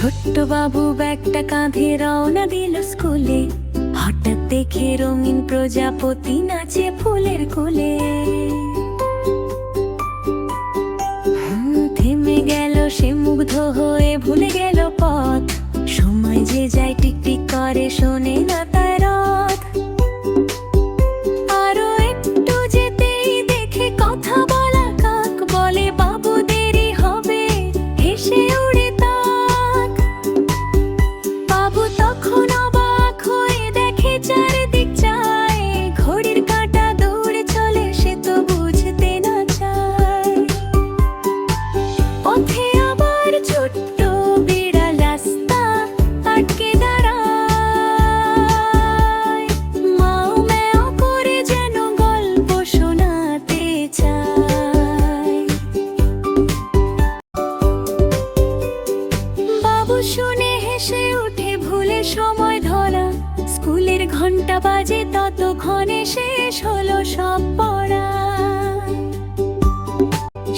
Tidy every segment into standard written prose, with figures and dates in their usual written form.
ছোট্ট বাবু ব্যাগটা কাঁধে রওনা দিল স্কুলে। হঠাৎ দেখে রঙিন প্রজাপতি নাচে ফুলের কোলে। থেমে গেল সে, মুগ্ধ হয়ে ভুলে গেল পথ। সময় যে যায় টিকটিক করে, শোনে না তার রথ। আরো একটু যেতেই দেখে কথা বলা কাক, বলে বাবু দেরি হবে, হেসে উড়ে তাক। বাবু তখন অবাক হয়ে দেখে চারিদিক চায়, ঘড়ির কাঁটা দৌড়ে চলে, সে তো বুঝতে না চায়। পথে আবার ছোট্ট বিড়াল রাস্তা আটকে দাঁড়ায়, মাও ম্যাও করে যেন গল্প শোনাতে চায়। বাবু শুনে হেসে উঠে, ভুলে সময় ধরা। স্কুলের ঘন্টা বাজে, ততক্ষণে শেষ হলো সব পড়া।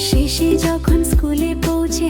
শেষে যখন স্কুলে পৌঁছে